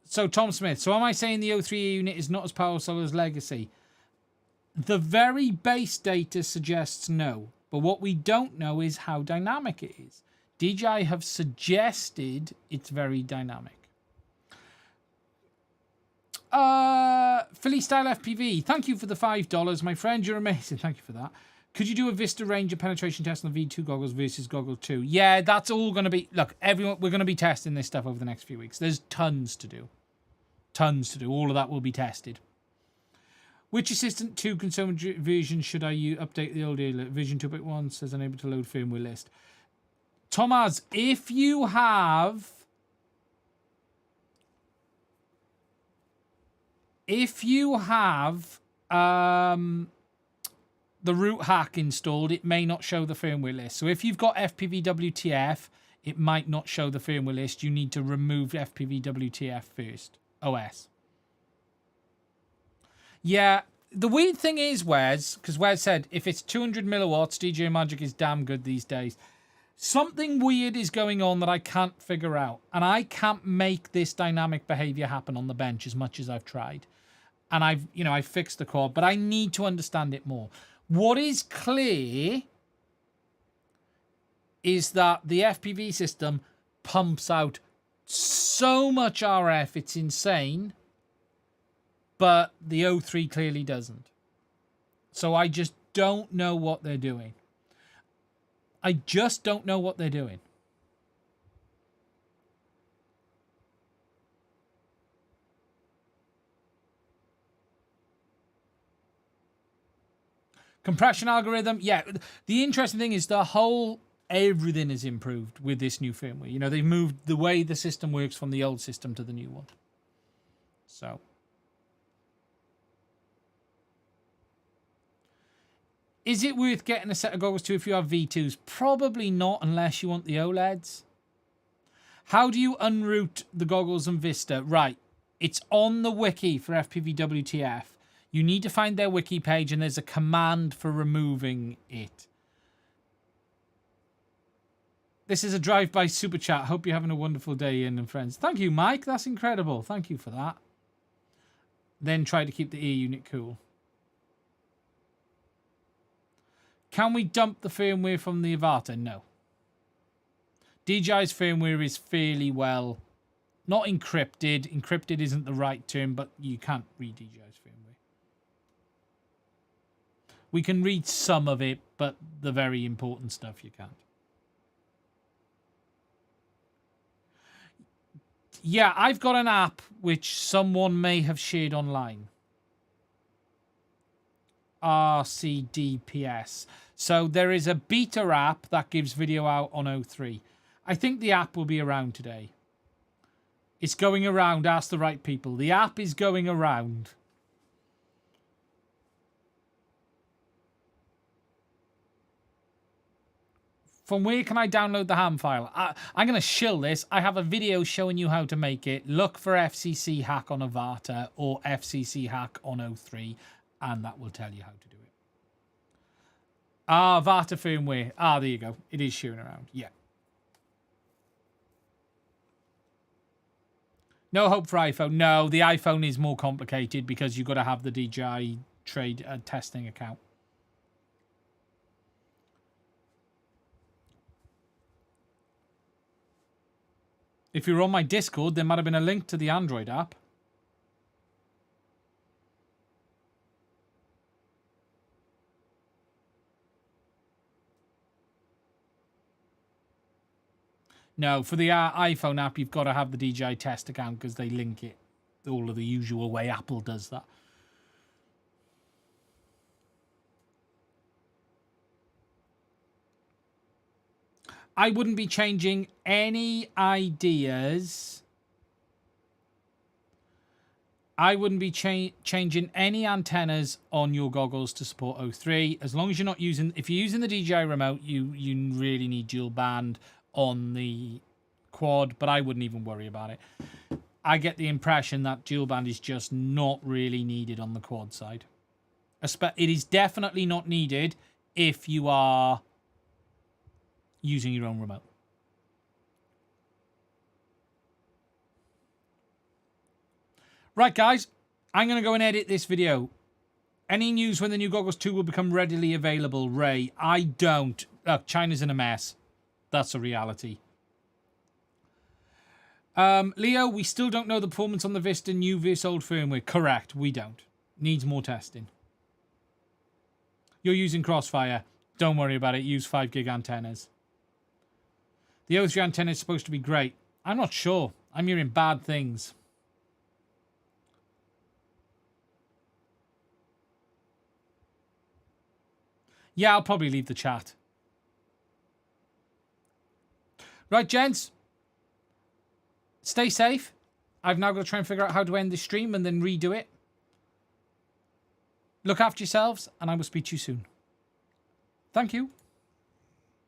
A: So Tom Smith, so am I saying the 03 unit is not as powerful as Legacy? The very base data suggests no, but what we don't know is how dynamic it is. DJI have suggested it's very dynamic. Philly Style FPV, thank you for the $5, my friend. You're amazing. Thank you for that. Could you do a Vista Ranger penetration test on the V2 goggles versus Goggle 2? Yeah, that's all going to be... Look, everyone, we're going to be testing this stuff over the next few weeks. There's tons to do. Tons to do. All of that will be tested. Which Assistant 2 consumer version should I update the old version 2.1 says unable to load firmware list. Thomas, if you have... the root hack installed, it may not show the firmware list. So if you've got FPV WTF, it might not show the firmware list. You need to remove FPV WTF first. OS. Yeah, the weird thing is, Wes, because Wes said if it's 200 milliwatts, DJI Magic is damn good these days. Something weird is going on that I can't figure out. And I can't make this dynamic behavior happen on the bench as much as I've tried. And I've fixed the cord, but I need to understand it more. What is clear is that the FPV system pumps out so much RF, it's insane. but the O3 clearly doesn't. So I just don't know what they're doing. I just don't know what they're doing. Compression algorithm, yeah. The interesting thing is everything is improved with this new firmware. You know, they've moved the way the system works from the old system to the new one. So. Is it worth getting a set of goggles too if you have V2s? Probably not unless you want the OLEDs. How do you unroot the goggles and Vista? Right, it's on the wiki for FPV-WTF. You need to find their wiki page and there's a command for removing it. This is a drive-by super chat. Hope you're having a wonderful day, Ian and friends. Thank you, Mike. That's incredible. Thank you for that. Then try to keep the ear unit cool. Can we dump the firmware from the Avata? No. DJI's firmware is fairly well, not encrypted. Encrypted isn't the right term, but you can't read DJI's firmware. We can read some of it, but the very important stuff you can't. Yeah, I've got an app which someone may have shared online. RCDPS. So there is a beta app that gives video out on O3. I think the app will be around today. It's going around. Ask the right people. The app is going around. From where can I download the ham file? I'm going to shill this. I have a video showing you how to make it. Look for FCC hack on Avata or FCC hack on O3, and that will tell you how to do it. Avata firmware. There you go. It is sharing around. Yeah. No hope for iPhone. No, the iPhone is more complicated because you've got to have the DJI trade testing account. If you're on my Discord, there might have been a link to the Android app. No, for the iPhone app, you've got to have the DJI test account because they link it all of the usual way Apple does that. I wouldn't be changing any ideas. I wouldn't be changing any antennas on your goggles to support O3. As long as you're not using... If you're using the DJI remote, you really need dual band on the quad, but I wouldn't even worry about it. I get the impression that dual band is just not really needed on the quad side. It is definitely not needed if you are using your own remote. Right, guys, I'm going to go and edit this video. Any news when the new Goggles 2 will become readily available? Ray, I don't. China's in a mess. That's a reality. Leo, we still don't know the performance on the Vista new versus old firmware. Correct, we don't. Needs more testing. You're using Crossfire. Don't worry about it. Use 5 gig antennas. The O3 antenna is supposed to be great. I'm not sure. I'm hearing bad things. Yeah, I'll probably leave the chat. Right, gents. Stay safe. I've now got to try and figure out how to end this stream and then redo it. Look after yourselves, and I will speak to you soon. Thank you.